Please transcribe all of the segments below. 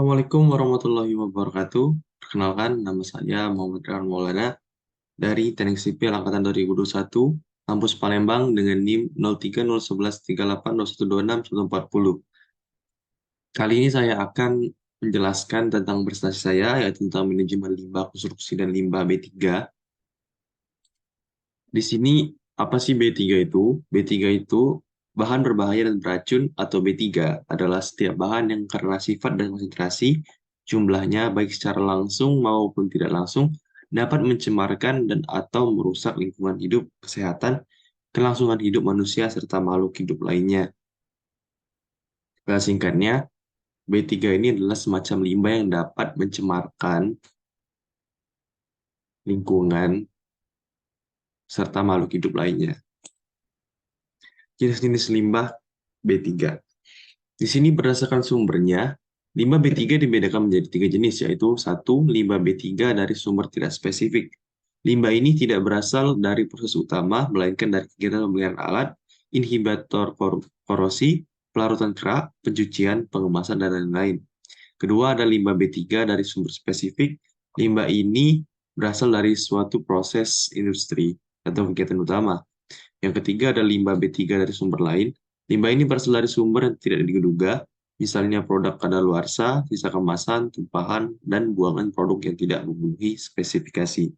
Assalamualaikum warahmatullahi wabarakatuh. Perkenalkan, nama saya Muhammad Rehan Maulana dari Teknik Sipil Angkatan 2021, Kampus Palembang dengan NIM 03011380126140. Kali ini saya akan menjelaskan tentang prestasi saya, yaitu tentang manajemen limbah konstruksi dan limbah B3. Di sini, apa sih B3 itu? B3 itu bahan berbahaya dan beracun atau B3 adalah setiap bahan yang karena sifat dan konsentrasi jumlahnya baik secara langsung maupun tidak langsung dapat mencemarkan dan atau merusak lingkungan hidup, kesehatan, kelangsungan hidup manusia serta makhluk hidup lainnya. Singkatnya, B3 ini adalah semacam limbah yang dapat mencemarkan lingkungan serta makhluk hidup lainnya. Jenis-jenis limbah B3. Di sini berdasarkan sumbernya, limbah B3 dibedakan menjadi tiga jenis, yaitu satu, limbah B3 dari sumber tidak spesifik. Limbah ini tidak berasal dari proses utama, melainkan dari kegiatan pembelian alat, inhibitor korosi, pelarutan kerak, pencucian, pengemasan, dan lain-lain. Kedua, ada limbah B3 dari sumber spesifik. Limbah ini berasal dari suatu proses industri atau kegiatan utama. Yang ketiga ada limbah B3 dari sumber lain. Limbah ini berasal dari sumber yang tidak diduga, misalnya produk kadaluarsa, sisa kemasan, tumpahan, dan buangan produk yang tidak memenuhi spesifikasi.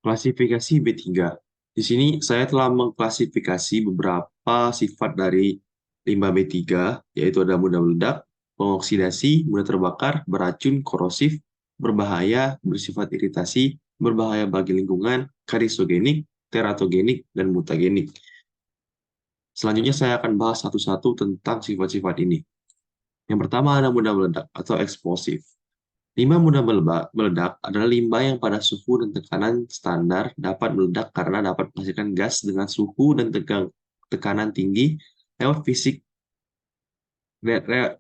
Klasifikasi B3. Di sini saya telah mengklasifikasi beberapa sifat dari limbah B3, yaitu ada mudah meledak, pengoksidasi, mudah terbakar, beracun, korosif, berbahaya, bersifat iritasi, berbahaya bagi lingkungan, karisogenik, teratogenik, dan mutagenik. Selanjutnya saya akan bahas satu-satu tentang sifat-sifat ini. Yang pertama ada mudah meledak atau eksplosif. Limbah mudah meledak adalah limbah yang pada suhu dan tekanan standar dapat meledak karena dapat menghasilkan gas dengan suhu dan tekanan tinggi lewat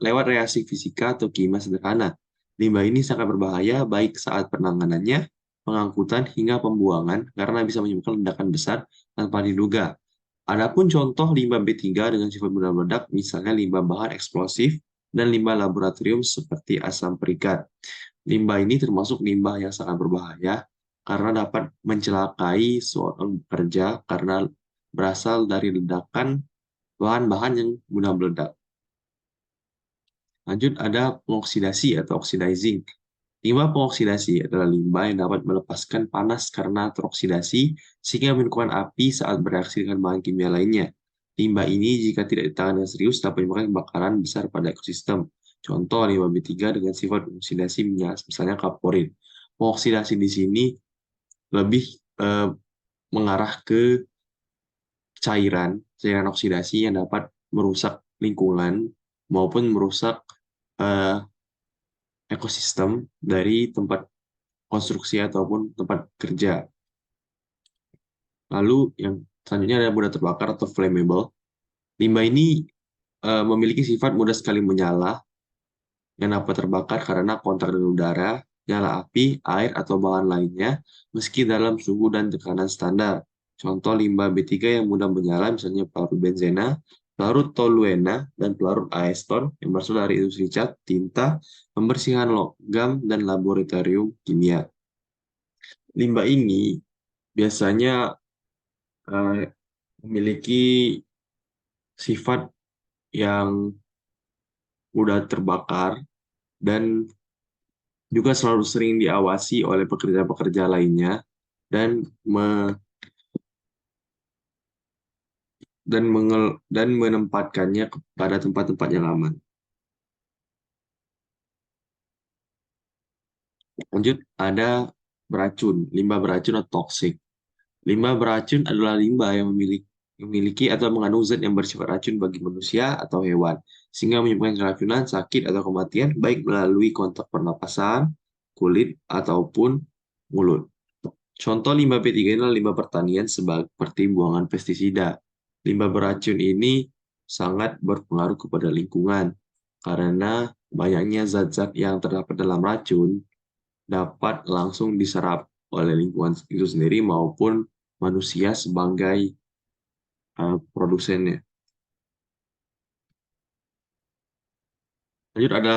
lewat reaksi fisika atau kimia sederhana. Limbah ini sangat berbahaya baik saat penanganannya, pengangkutan, hingga pembuangan karena bisa menyebabkan ledakan besar tanpa diduga. Adapun contoh limbah B3 dengan sifat mudah meledak, misalnya limbah bahan eksplosif dan limbah laboratorium seperti asam perikat. Limbah ini termasuk limbah yang sangat berbahaya karena dapat mencelakai seorang pekerja karena berasal dari ledakan bahan-bahan yang mudah meledak. Lanjut ada pengoksidasi atau oxidizing. Limbah pengoksidasi adalah limbah yang dapat melepaskan panas karena teroksidasi sehingga menimbulkan api saat bereaksi dengan bahan kimia lainnya. Limbah ini jika tidak ditangani dengan serius dapat menyebabkan kebakaran besar pada ekosistem. Contoh limbah B3 dengan sifat pengoksidasi misalnya kaporit. Pengoksidasi di sini lebih eh, mengarah ke cairan oksidasi yang dapat merusak lingkungan maupun merusak eh, ekosistem dari tempat konstruksi ataupun tempat kerja. Lalu yang selanjutnya ada mudah terbakar atau flammable. Limbah ini memiliki sifat mudah sekali menyala yang dapat terbakar karena kontak dengan udara, nyala api, air, atau bahan lainnya meski dalam suhu dan tekanan standar. Contoh limbah B3 yang mudah menyala misalnya pelarut benzena, pelarut toluena, dan pelarut aeston yang berasal dari industri cat, tinta, pembersihan logam, dan laboratorium kimia. Limbah ini biasanya eh, memiliki sifat yang mudah terbakar dan juga selalu sering diawasi oleh pekerja-pekerja lainnya dan me- dan menempatkannya pada tempat-tempat yang aman. Lanjut ada beracun, limbah beracun atau toksik. Limbah beracun adalah limbah yang memiliki atau mengandung zat yang bersifat racun bagi manusia atau hewan, sehingga menyebabkan keracunan, sakit, atau kematian, baik melalui kontak pernapasan, kulit, ataupun mulut. Contoh limbah B3 ini adalah limbah pertanian seperti buangan pestisida. Limbah beracun ini sangat berpengaruh kepada lingkungan, karena banyaknya zat-zat yang terdapat dalam racun dapat langsung diserap oleh lingkungan itu sendiri maupun manusia sebagai produsennya. Lanjut ada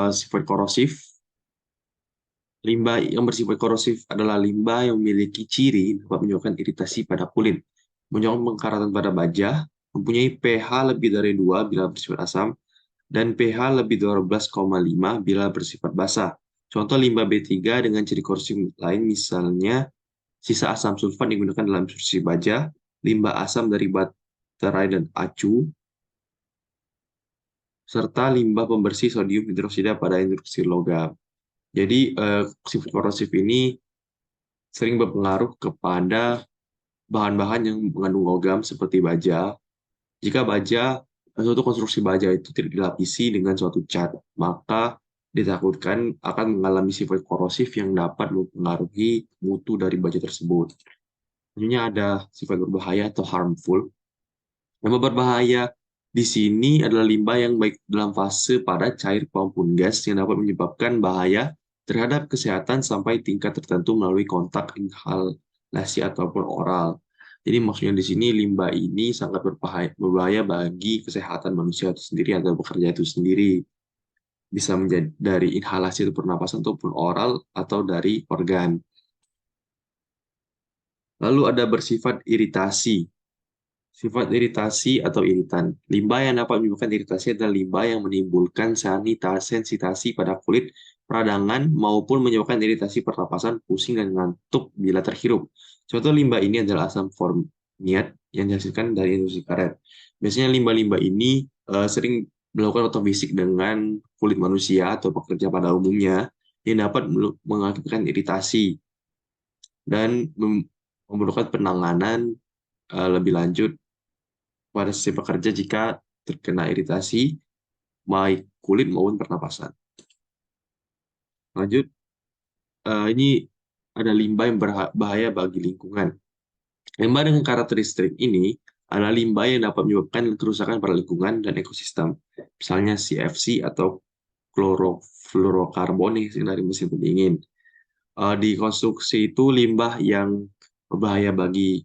sifat korosif. Limbah yang bersifat korosif adalah limbah yang memiliki ciri dapat menyebabkan iritasi pada kulit, menyebabkan pengkaratan pada baja, mempunyai pH lebih dari 2 bila bersifat asam, dan pH lebih 12,5 bila bersifat basa. Contoh limbah B3 dengan ciri korosif lain misalnya sisa asam sulfat digunakan dalam instruksi baja, limbah asam dari baterai dan acu, serta limbah pembersih sodium hidroksida pada instruksi logam. Jadi, sifat korosif ini sering berpengaruh kepada bahan-bahan yang mengandung logam seperti baja. Jika suatu konstruksi baja itu tidak dilapisi dengan suatu cat, maka ditakutkan akan mengalami sifat korosif yang dapat mempengaruhi mutu dari baja tersebut. Selanjutnya ada sifat berbahaya atau harmful. Yang berbahaya di sini adalah limbah yang baik dalam fase padat, cair, maupun gas yang dapat menyebabkan bahaya terhadap kesehatan sampai tingkat tertentu melalui kontak inhalasi ataupun oral. Jadi maksudnya di sini limbah ini sangat berbahaya bagi kesehatan manusia itu sendiri atau pekerja itu sendiri. Bisa menjadi dari inhalasi atau pernapasan ataupun oral atau dari organ. Lalu ada bersifat iritasi. Sifat iritasi atau iritan. Limbah yang dapat menyebabkan iritasi adalah limbah yang menimbulkan sensitasi pada kulit, peradangan, maupun menyebabkan iritasi pernapasan, pusing, dan ngantuk bila terhirup. Contoh limbah ini adalah asam formiat yang dihasilkan dari industri karet. Biasanya limbah-limbah ini sering melakukan otofisik dengan kulit manusia atau pekerja pada umumnya yang dapat mengakibatkan iritasi dan memerlukan penanganan lebih lanjut pada si pekerja jika terkena iritasi baik kulit maupun pernapasan. Lanjut, ini ada limbah yang berbahaya bagi lingkungan. Limbah dengan karakteristik ini adalah limbah yang dapat menyebabkan kerusakan pada lingkungan dan ekosistem. Misalnya CFC atau klorofluorokarbon dari mesin pendingin. Di konstruksi itu limbah yang berbahaya bagi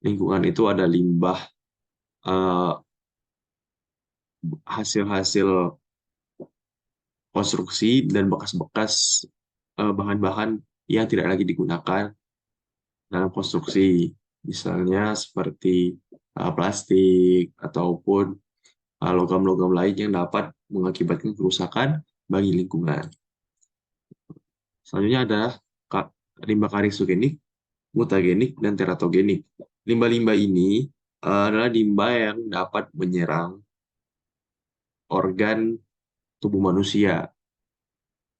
lingkungan itu ada limbah eh, hasil-hasil konstruksi dan bekas-bekas bahan-bahan yang tidak lagi digunakan dalam konstruksi, misalnya seperti plastik ataupun logam-logam lain yang dapat mengakibatkan kerusakan bagi lingkungan. Selanjutnya adalah limbah karisogenik, mutagenik, dan teratogenik. Limbah-limbah ini adalah limbah yang dapat menyerang organ tubuh manusia,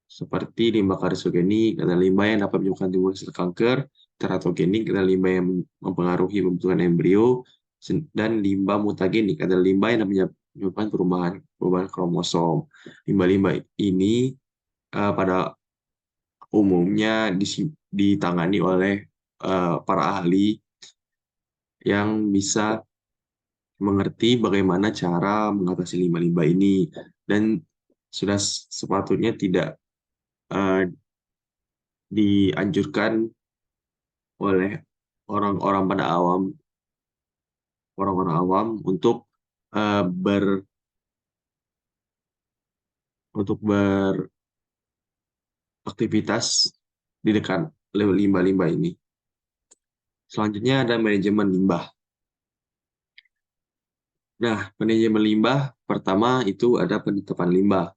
seperti limbah karisogenik adalah limbah yang dapat menyebabkan timbulnya sel kanker, teratogenik adalah limbah yang mempengaruhi pembentukan embrio, dan limbah mutagenik adalah limbah yang dapat menyebabkan perubahan kromosom. Limbah-limbah ini pada umumnya ditangani oleh para ahli yang bisa mengerti bagaimana cara mengatasi limbah-limbah ini, dan sudah sepatutnya tidak dianjurkan oleh orang-orang pada awam, orang-orang awam untuk eh, ber untuk beraktivitas di dekat limbah-limbah ini. Selanjutnya ada manajemen limbah. Nah, manajemen limbah pertama itu ada penetapan limbah.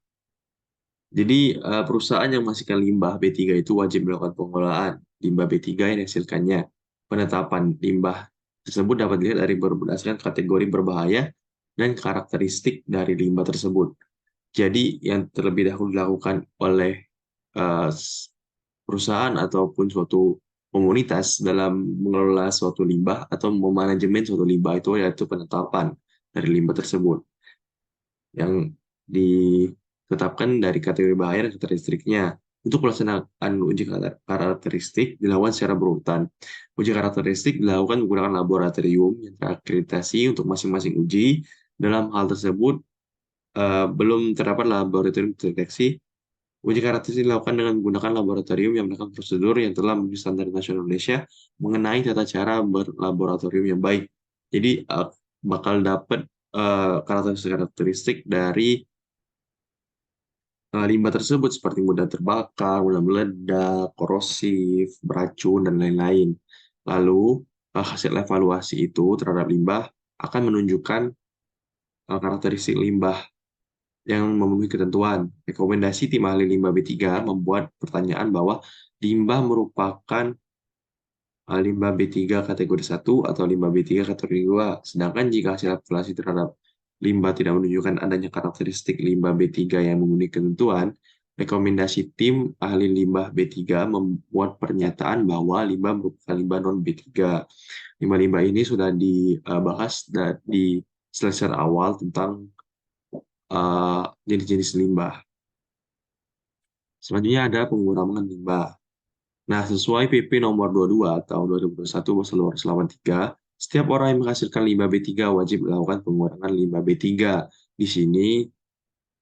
Jadi perusahaan yang menghasilkan limbah B3 itu wajib melakukan pengelolaan limbah B3 yang dihasilkannya. Penetapan limbah tersebut dapat dilihat dari berdasarkan kategori berbahaya dan karakteristik dari limbah tersebut. Jadi yang terlebih dahulu dilakukan oleh eh, perusahaan ataupun suatu komunitas dalam mengelola suatu limbah atau memanajemen suatu limbah itu yaitu penetapan dari limbah tersebut yang ditetapkan dari kategori bahaya dan karakteristiknya. Untuk pelaksanaan uji karakteristik dilakukan secara berurutan. Uji karakteristik dilakukan menggunakan laboratorium yang terakreditasi untuk masing-masing uji. Dalam hal tersebut, belum terdapat laboratorium deteksi. Uji karakteristik dilakukan dengan menggunakan laboratorium yang melakukan prosedur yang telah memenuhi standar nasional Indonesia mengenai tata cara berlaboratorium yang baik. Jadi bakal dapat karakteristik dari Limbah tersebut seperti mudah terbakar, mudah meledak, korosif, beracun, dan lain-lain. Lalu, hasil evaluasi itu terhadap limbah akan menunjukkan karakteristik limbah yang memenuhi ketentuan. Rekomendasi tim ahli limbah B3 membuat pertanyaan bahwa limbah merupakan limbah B3 kategori 1 atau limbah B3 kategori 2. Sedangkan jika hasil evaluasi terhadap limbah tidak menunjukkan adanya karakteristik limbah B3 yang memenuhi ketentuan, rekomendasi tim ahli limbah B3 membuat pernyataan bahwa limbah merupakan limbah non B3. Limbah-limbah ini sudah dibahas di semester awal tentang jenis-jenis limbah. Selanjutnya ada pengurangan limbah. Nah, sesuai PP nomor 22 tahun 2021 pasal 283, setiap orang yang menghasilkan limbah B3 wajib melakukan pengurangan limbah B3. Di sini,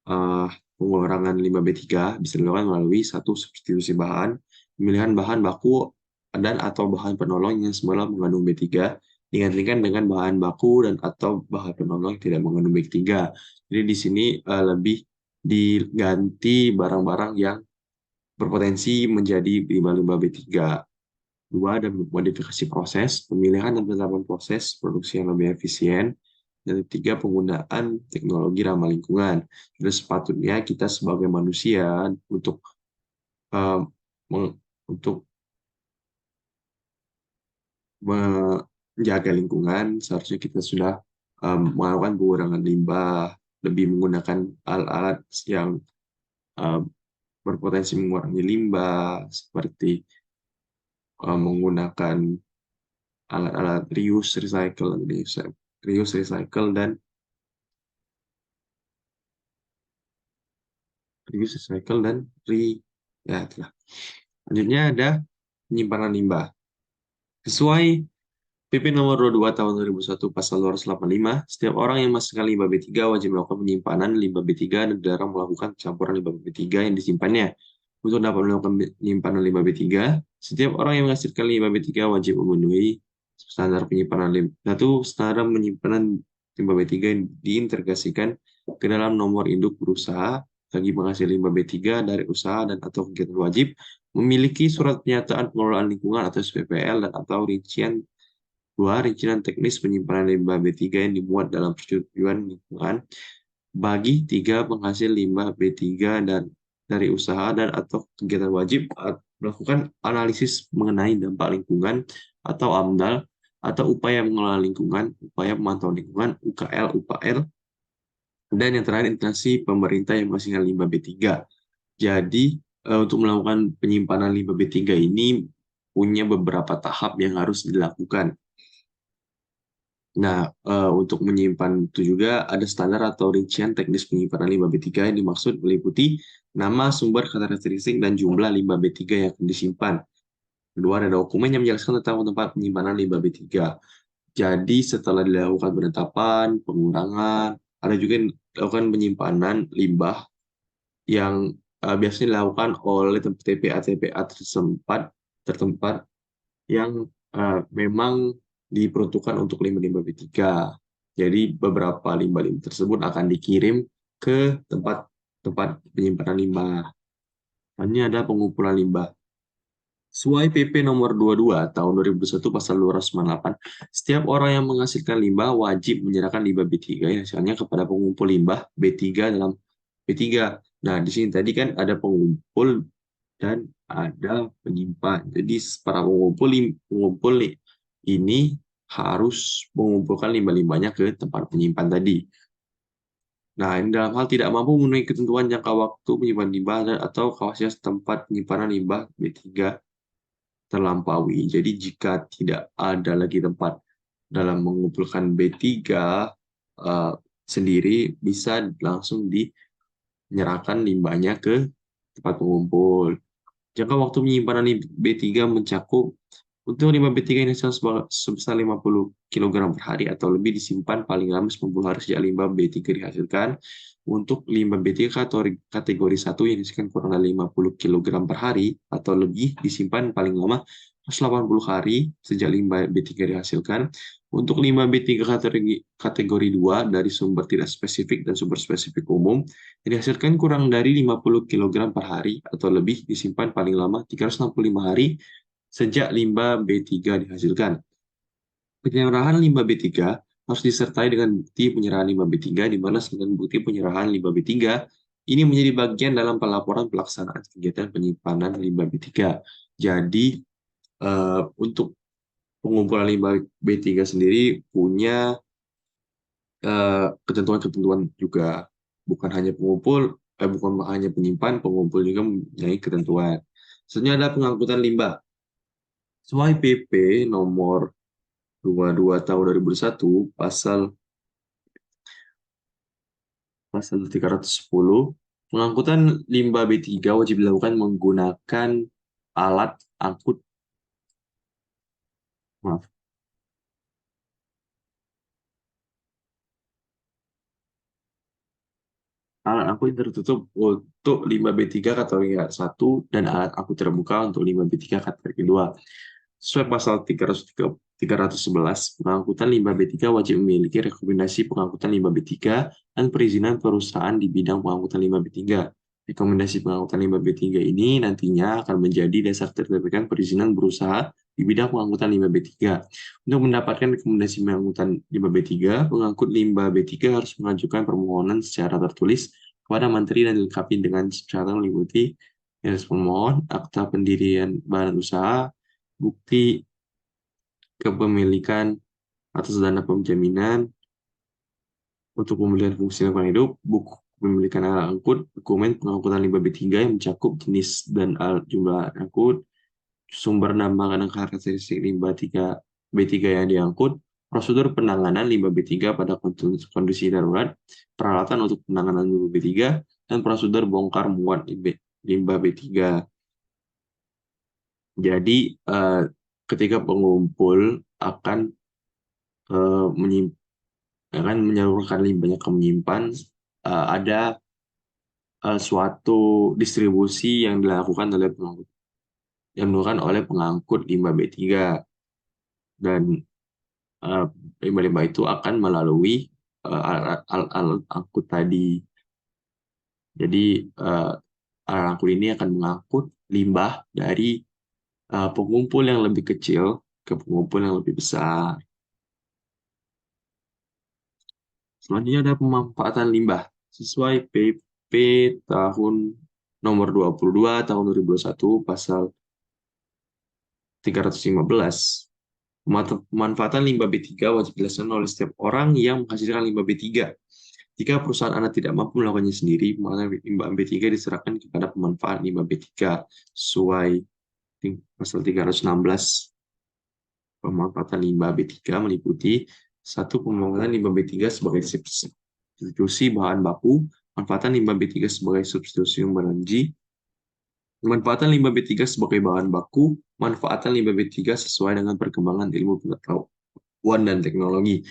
eh, pengurangan limbah B3 bisa dilakukan melalui satu substitusi bahan, pemilihan bahan baku dan atau bahan penolong yang semula mengandung B3, digantikan dengan bahan baku dan atau bahan penolong yang tidak mengandung B3. Jadi di sini lebih diganti barang-barang yang berpotensi menjadi limbah-limbah B3. Dua, ada modifikasi proses, pemilihan dan penerapan proses produksi yang lebih efisien. Dan ketiga, penggunaan teknologi ramah lingkungan. Jadi sepatutnya kita sebagai manusia untuk uh, untuk menjaga lingkungan, seharusnya kita sudah melakukan pengurangan limbah, lebih menggunakan alat-alat yang uh, berpotensi mengurangi limbah, seperti menggunakan alat-alat reuse, recycle, dan ya itulah. Selanjutnya ada penyimpanan limbah. Sesuai PP nomor 22 tahun 2001 pasal 285, setiap orang yang masukkan limbah B3 wajib melakukan penyimpanan limbah B3 dan dilarang melakukan campuran limbah B3 yang disimpannya. Untuk dapat melakukan penyimpanan limbah B3, setiap orang yang menghasilkan limbah B3 wajib memenuhi standar penyimpanan limbah. Satu, standar penyimpanan limbah B3 yang diintegrasikan ke dalam nomor induk berusaha bagi penghasil limbah B3 dari usaha dan atau kegiatan wajib memiliki surat pernyataan pengelolaan lingkungan atau SPPL dan atau rincian teknis penyimpanan limbah B3 yang dimuat dalam persetujuan lingkungan bagi 3 penghasil limbah B3 dan dari usaha dan atau kegiatan wajib melakukan analisis mengenai dampak lingkungan atau AMDAL atau upaya mengelola lingkungan, upaya pemantauan lingkungan, UKL, UPL, dan yang terakhir instansi pemerintah yang menghasilkan limbah B3. Jadi, untuk melakukan penyimpanan limbah B3 ini punya beberapa tahap yang harus dilakukan. Nah, untuk menyimpan itu juga ada standar atau rincian teknis penyimpanan limbah B3 yang dimaksud meliputi nama, sumber, karakteristik, dan jumlah limbah B3 yang akan disimpan. Kedua, ada dokumen yang menjelaskan tentang tempat penyimpanan limbah B3. Jadi, setelah dilakukan penetapan, pengurangan, ada juga yang dilakukan penyimpanan limbah yang biasanya dilakukan oleh TPA-TPA tertempat yang memang diperuntukkan untuk limbah-limbah B3. Jadi beberapa limbah-limbah tersebut akan dikirim ke tempat penyimpanan limbah. Hanya ada pengumpulan limbah. Sesuai PP nomor 22 tahun 2001 pasal 298, setiap orang yang menghasilkan limbah wajib menyerahkan limbah B3 yang hasilnya kepada pengumpul limbah B3 dalam B3. Nah, di sini tadi kan ada pengumpul dan ada penyimpan. Jadi para pengumpul ini harus mengumpulkan limbah-limbahnya ke tempat penyimpan tadi. Nah, ini dalam hal tidak mampu memenuhi ketentuan jangka waktu penyimpan limbah atau kapasitas tempat penyimpanan limbah B3 terlampaui. Jadi jika tidak ada lagi tempat dalam mengumpulkan B3 sendiri, bisa langsung dinyerahkan limbahnya ke tempat pengumpul. Jangka waktu penyimpanan B3 mencakup untuk limbah B3 ini sebesar 50 kg per hari atau lebih disimpan paling lama 90 hari sejak limbah B3 dihasilkan. Untuk limbah B3 kategori 1 yang dihasilkan kurang dari 50 kg per hari atau lebih disimpan paling lama 180 hari sejak limbah B3 dihasilkan. Untuk limbah B3 kategori 2 dari sumber tidak spesifik dan sumber spesifik umum yang dihasilkan kurang dari 50 kg per hari atau lebih disimpan paling lama 365 hari sejak limbah B3 dihasilkan. Penyerahan limbah B3 harus disertai dengan bukti penyerahan limbah B3 di mana dengan bukti penyerahan limbah B3 ini menjadi bagian dalam pelaporan pelaksanaan kegiatan penyimpanan limbah B3. Jadi untuk pengumpulan limbah B3 sendiri punya ketentuan-ketentuan juga, bukan hanya bukan hanya penyimpan, pengumpul juga mempunyai ketentuan. Selanjutnya ada pengangkutan limbah. Sesuai PP nomor 22 tahun 2001 pasal 310, pengangkutan limbah B3 wajib dilakukan menggunakan alat angkut, maaf, alat angkut yang tertutup untuk limbah B3 kategori 1 dan alat angkut terbuka untuk limbah B3 kategori 2. Sesuai pasal 311, pengangkutan limbah B3 wajib memiliki rekomendasi pengangkutan limbah B3 dan perizinan perusahaan di bidang pengangkutan limbah B3. Rekomendasi pengangkutan limbah B3 ini nantinya akan menjadi dasar sertifikat perizinan berusaha di bidang pengangkutan limbah B3. Untuk mendapatkan rekomendasi pengangkutan limbah B3, pengangkut limbah B3 harus mengajukan permohonan secara tertulis kepada Menteri dan dilengkapi dengan syarat meliputi pemohon, akta pendirian badan usaha, bukti kepemilikan atas dana penjaminan untuk pembelian fungsi lingkungan hidup, buku kepemilikan alat angkut, dokumen pengangkutan limbah B3 yang mencakup jenis dan jumlah angkut, sumber nama dan karakteristik limbah B3 yang diangkut, prosedur penanganan limbah B3 pada kondisi darurat, peralatan untuk penanganan limbah B3, dan prosedur bongkar muat limbah B3. Jadi, ketika pengumpul akan menyalurkan limbahnya ke menyimpan, ada suatu distribusi yang dilakukan oleh pengangkut limbah B3, dan limbah-limbah itu akan melalui alat angkut tadi. Jadi alat angkut ini akan mengangkut limbah dari pengumpul yang lebih kecil ke pengumpul yang lebih besar. Selanjutnya ada pemanfaatan limbah. Sesuai PP tahun nomor 22 tahun 2021 pasal 315, pemanfaatan limbah B3 wajib dilaksanakan oleh setiap orang yang menghasilkan limbah B3. Jika perusahaan Anda tidak mampu melakukannya sendiri, maka limbah B3 diserahkan kepada pemanfaat limbah B3 sesuai pasal 316. Pemanfaatan limbah B3 meliputi satu, pemanfaatan limbah B3 sebagai substitusi bahan baku, pemanfaatan limbah B3 sebagai substitusi sumber energi, pemanfaatan limbah B3 sebagai bahan baku, manfaatan limbah B3 sesuai dengan perkembangan ilmu pengetahuan dan teknologi.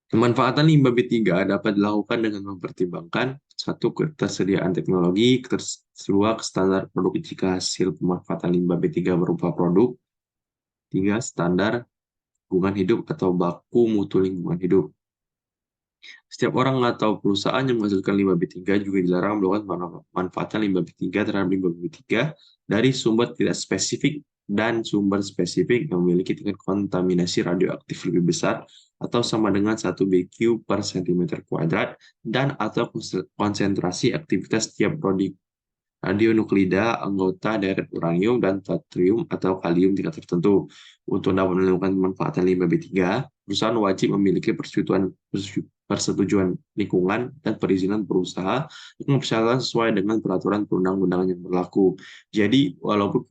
Pemanfaatan limbah B3 dapat dilakukan dengan mempertimbangkan satu, ketersediaan teknologi, keterseluruhan standar produk jika hasil pemanfaatan limbah B3 berupa produk. 3, standar lingkungan hidup atau baku mutu lingkungan hidup. Setiap orang atau perusahaan yang menghasilkan limbah B3 juga dilarang melakukan pemanfaatan limbah B3 terhadap limbah B3 dari sumber tidak spesifik dan sumber spesifik yang memiliki tingkat kontaminasi radioaktif lebih besar atau sama dengan 1 BQ per cm kuadrat dan atau konsentrasi aktivitas tiap radionuklida, anggota deret uranium dan tritium atau kalium tingkat tertentu. Untuk dapat menemukan pemanfaatan limbah B3, perusahaan wajib memiliki persetujuan lingkungan dan perizinan berusaha dengan persyaratan sesuai dengan peraturan perundang-undangan yang berlaku. Jadi, walaupun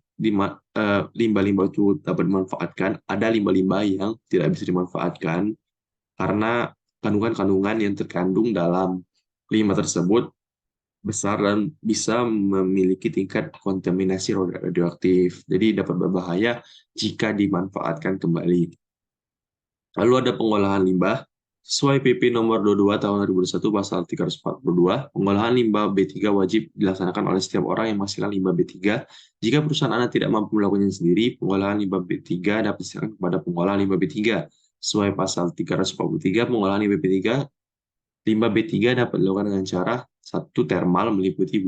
limbah-limbah itu dapat dimanfaatkan, ada limbah-limbah yang tidak bisa dimanfaatkan karena kandungan-kandungan yang terkandung dalam limbah tersebut besar dan bisa memiliki tingkat kontaminasi radioaktif. Jadi dapat berbahaya jika dimanfaatkan kembali. Lalu ada pengolahan limbah. Sesuai PP nomor 22 tahun 2001 pasal 342, pengolahan limbah B3 wajib dilaksanakan oleh setiap orang yang menghasilkan limbah B3. Jika perusahaan Anda tidak mampu melakukannya sendiri, pengolahan limbah B3 dapat diserahkan kepada pengolah limbah B3. Sesuai pasal 343 pengolahan limbah B3, limbah B3 dapat dilakukan dengan cara satu thermal meliputi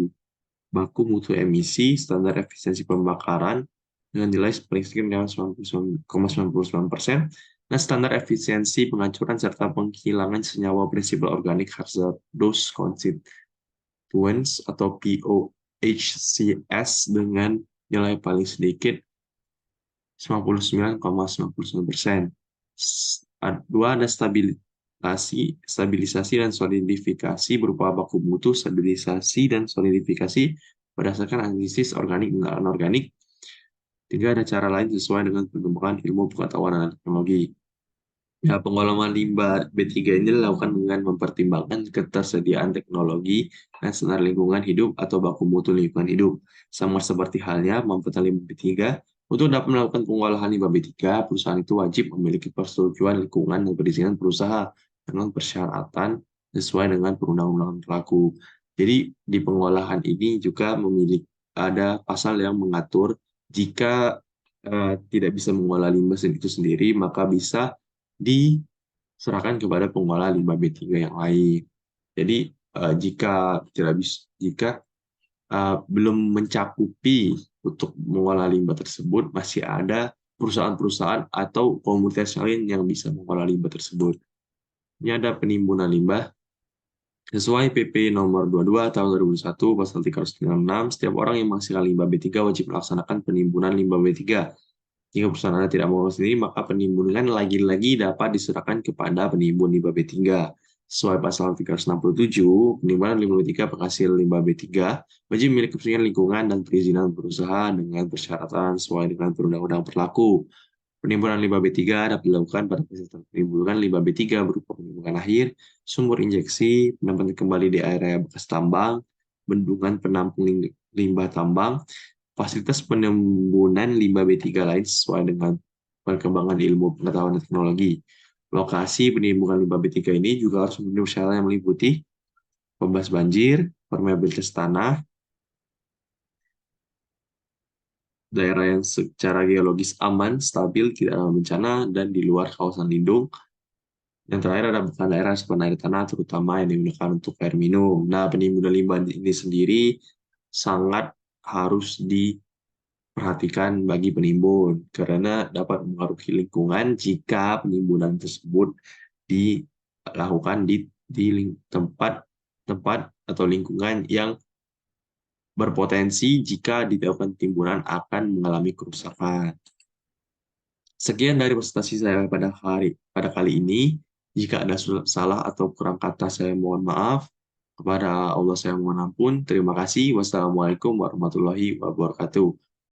baku mutu emisi, standar efisiensi pembakaran dengan nilai paling sedikit 99,99%, dan standar efisiensi penghancuran serta penghilangan senyawa prinsipal organik hazardous constituents atau POHCS dengan nilai paling sedikit 99,99%. Dua, ada stabilisasi dan solidifikasi berupa baku mutu, stabilisasi dan solidifikasi berdasarkan analisis organik dan anorganik. Tiga, ada cara lain sesuai dengan perkembangan ilmu pengetahuan dan teknologi. Ya, pengolahan limbah B3 ini dilakukan dengan mempertimbangkan ketersediaan teknologi dan standar lingkungan hidup atau baku mutu lingkungan hidup. Sama seperti halnya pembuatan limbah B3, untuk dapat melakukan pengolahan limbah B3, perusahaan itu wajib memiliki persetujuan lingkungan dan perizinan berusaha dengan persyaratan sesuai dengan perundang-undangan berlaku. Jadi di pengolahan ini juga memiliki ada pasal yang mengatur jika tidak bisa mengolah limbah itu sendiri, maka bisa diserahkan kepada pengolah limbah B3 yang lain. Jadi jika tidak bisa, jika belum mencakupi untuk mengolah limbah tersebut, masih ada perusahaan-perusahaan atau komunitas lain yang bisa mengolah limbah tersebut. Ini ada penimbunan limbah. Sesuai PP nomor 22 tahun 2001 pasal 396, setiap orang yang menghasilkan limbah B3 wajib melaksanakan penimbunan limbah B3. Jika perusahaan Anda tidak mau sendiri, maka penimbunan lagi-lagi dapat diserahkan kepada penimbun limbah B3. Sesuai pasal 367, penimbunan limbah B3 penghasil limbah B3 wajib memiliki kepentingan lingkungan dan perizinan berusaha dengan persyaratan sesuai dengan perundang-undang berlaku. Penimbunan limbah B3 dapat dilakukan pada fasilitas penimbunan limbah B3 berupa penimbunan akhir, sumur injeksi, penampungan kembali di area bekas tambang, bendungan penampung limbah tambang, fasilitas penimbunan limbah B3 lain sesuai dengan perkembangan ilmu pengetahuan dan teknologi. Lokasi penimbunan limbah B3 ini juga harus memenuhi syarat yang meliputi pembas banjir, permeabilitas tanah, daerah yang secara geologis aman, stabil, tidak ada bencana, dan di luar kawasan lindung. Yang terakhir ada bukan daerah sepan air tanah, terutama yang digunakan untuk air minum. Nah, penimbunan limbah ini sendiri sangat harus diperhatikan bagi penimbun, karena dapat mengaruhi lingkungan jika penimbunan tersebut dilakukan di tempat atau lingkungan yang berpotensi jika dilakukan timbunan akan mengalami kerusakan. Sekian dari presentasi saya pada kali ini. Jika ada salah atau kurang kata, saya mohon maaf. Kepada Allah saya mohon ampun. Terima kasih. Wassalamualaikum warahmatullahi wabarakatuh.